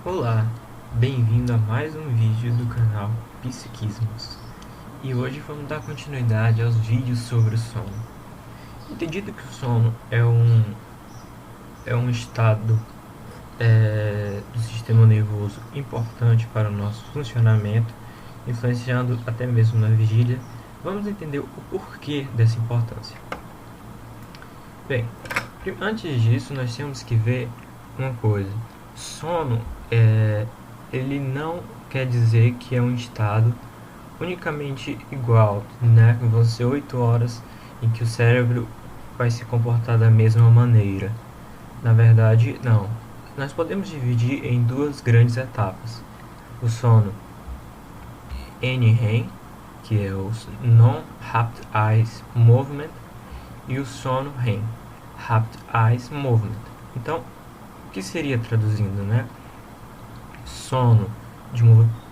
Olá, bem-vindo a mais um vídeo do canal Psiquismos. E hoje vamos dar continuidade aos vídeos sobre o sono. Entendido que o sono é um estado do sistema nervoso importante para o nosso funcionamento, influenciando até mesmo na vigília, vamos entender o porquê dessa importância. Bem, antes disso nós temos que ver uma coisa. Sono ele não quer dizer que é um estado unicamente igual, né? Vão ser 8 horas em que o cérebro vai se comportar da mesma maneira. Na verdade, não. Nós podemos dividir em duas grandes etapas. O sono NREM, que é o Non-Rapid Eyes Movement, e o sono REM, Rapid Eyes Movement. Então, o que seria traduzindo, né? Sono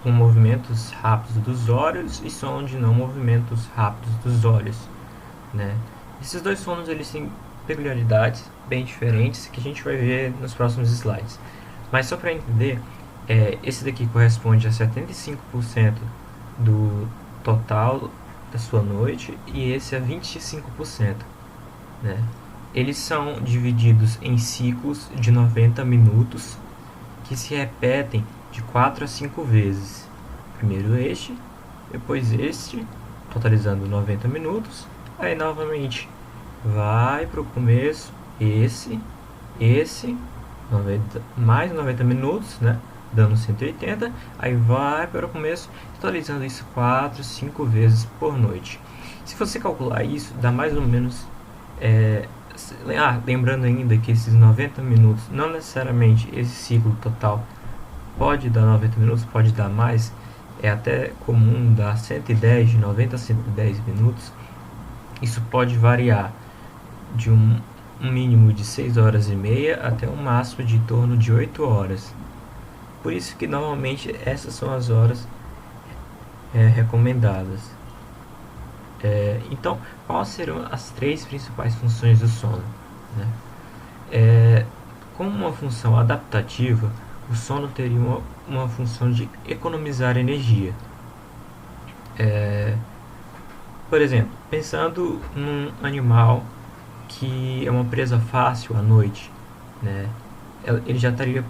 com movimentos rápidos dos olhos e sono de não movimentos rápidos dos olhos, né? Esses dois sonos eles têm peculiaridades bem diferentes que a gente vai ver nos próximos slides. Mas só para entender, esse daqui corresponde a 75% do total da sua noite e esse a 25%, né? Eles são divididos em ciclos de 90 minutos que se repetem de 4 a 5 vezes. Primeiro este, depois este, totalizando 90 minutos. Aí novamente vai para o começo, esse, 90, mais 90 minutos, né? Dando 180. Aí vai para o começo, totalizando isso 4, 5 vezes por noite. Se você calcular isso, dá mais ou menos... lembrando ainda que esses 90 minutos, não necessariamente esse ciclo total pode dar 90 minutos, pode dar mais, é até comum dar 110, de 90 a 110 minutos. Isso pode variar de um mínimo de 6 horas e meia até um máximo de em torno de 8 horas. Por isso que normalmente essas são as horas recomendadas. Então, quais serão as três principais funções do sono, né? Como uma função adaptativa, o sono teria uma função de economizar energia. Por exemplo, pensando num animal que é uma presa fácil à noite, né? Ele já estaria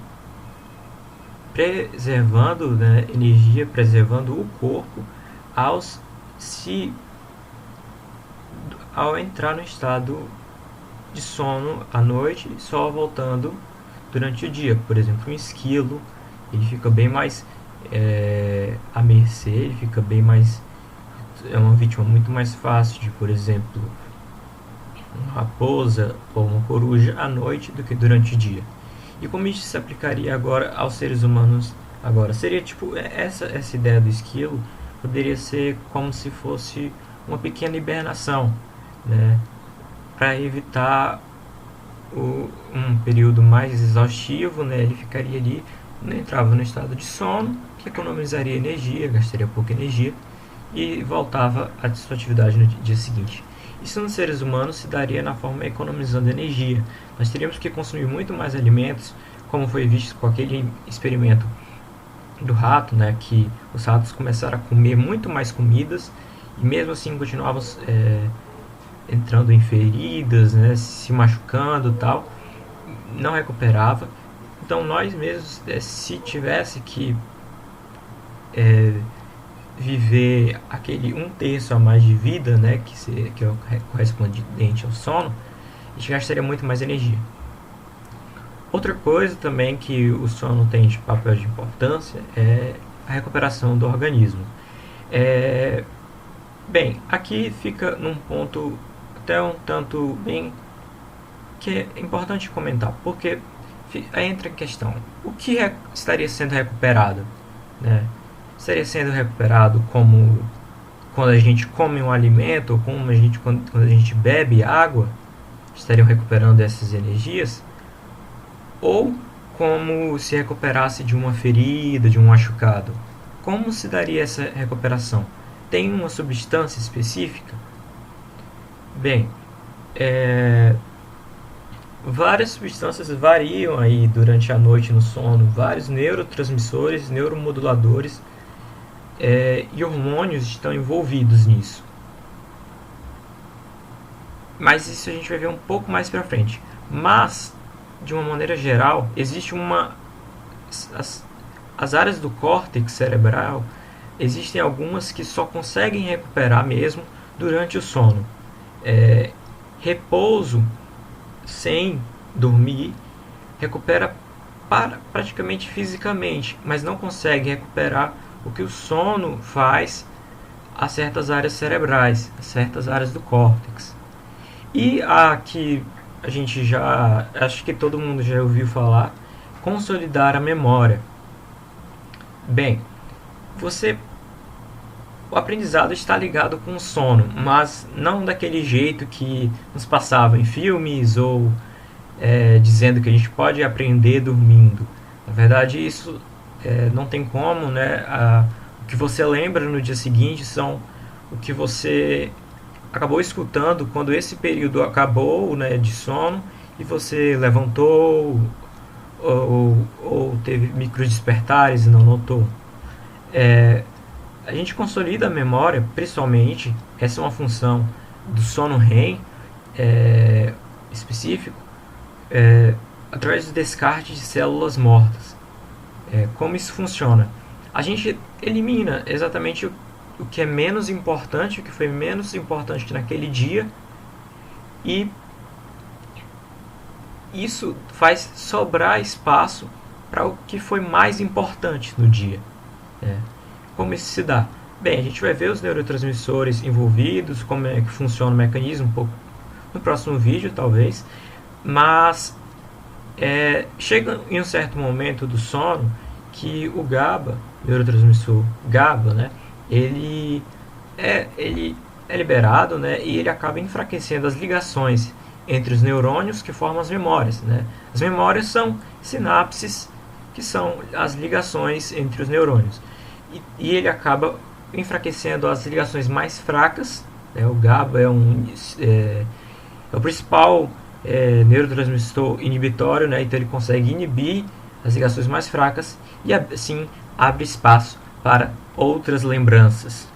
preservando, né, energia, preservando o corpo ao entrar no estado de sono à noite, só voltando durante o dia. Por exemplo, um esquilo, ele fica bem mais à mercê, ele fica bem mais... é uma vítima muito mais fácil de, por exemplo, uma raposa ou uma coruja à noite do que durante o dia. E como isso se aplicaria agora aos seres humanos agora? Seria tipo, essa ideia do esquilo poderia ser como se fosse uma pequena hibernação, né? Para evitar um período mais exaustivo, né? Ele ficaria ali, entrava no estado de sono, que economizaria energia, gastaria pouca energia e voltava à sua atividade no dia seguinte. Isso nos seres humanos se daria na forma economizando energia. Nós teríamos que consumir muito mais alimentos, como foi visto com aquele experimento do rato, né, que os ratos começaram a comer muito mais comidas e mesmo assim continuavam entrando em feridas, né, se machucando e tal, não recuperava. Então nós mesmos, se tivesse que viver aquele 1/3 a mais de vida, né, que é o correspondente ao sono, a gente gastaria muito mais energia. Outra coisa também que o sono tem de papel de importância é a recuperação do organismo. Bem, aqui fica num ponto até um tanto bem que é importante comentar, porque entra em questão o que estaria sendo recuperado, né? Estaria sendo recuperado como quando a gente come um alimento ou como quando a gente bebe água, estariam recuperando essas energias, ou como se recuperasse de uma ferida, de um machucado. Como se daria essa recuperação? Tem uma substância específica? Bem, várias substâncias variam aí durante a noite no sono, vários neurotransmissores, neuromoduladores e hormônios estão envolvidos nisso. Mas isso a gente vai ver um pouco mais pra frente. Mas, de uma maneira geral, existe as áreas do córtex cerebral, existem algumas que só conseguem recuperar mesmo durante o sono. Repouso sem dormir recupera praticamente fisicamente, mas não consegue recuperar o que o sono faz a certas áreas cerebrais, a certas áreas do córtex. E a que a gente já, acho que todo mundo já ouviu falar, consolidar a memória. Bem, o aprendizado está ligado com o sono, mas não daquele jeito que nos passava em filmes ou dizendo que a gente pode aprender dormindo. Na verdade, isso não tem como, né? O que você lembra no dia seguinte são o que você acabou escutando quando esse período acabou, né, de sono, e você levantou ou teve micro despertares e não notou. A gente consolida a memória, principalmente, essa é uma função do sono REM específico, através do descarte de células mortas. Como isso funciona? A gente elimina exatamente o que é menos importante, o que foi menos importante naquele dia, e isso faz sobrar espaço para o que foi mais importante no dia. Como isso se dá? Bem, a gente vai ver os neurotransmissores envolvidos, como é que funciona o mecanismo um pouco no próximo vídeo, talvez, mas chega em um certo momento do sono que o GABA, neurotransmissor GABA, né, ele é liberado, né, e ele acaba enfraquecendo as ligações entre os neurônios que formam as memórias, né? As memórias são sinapses, que são as ligações entre os neurônios, e ele acaba enfraquecendo as ligações mais fracas, né? O GABA é o principal neurotransmissor inibitório, né? Então ele consegue inibir as ligações mais fracas e assim abre espaço para outras lembranças.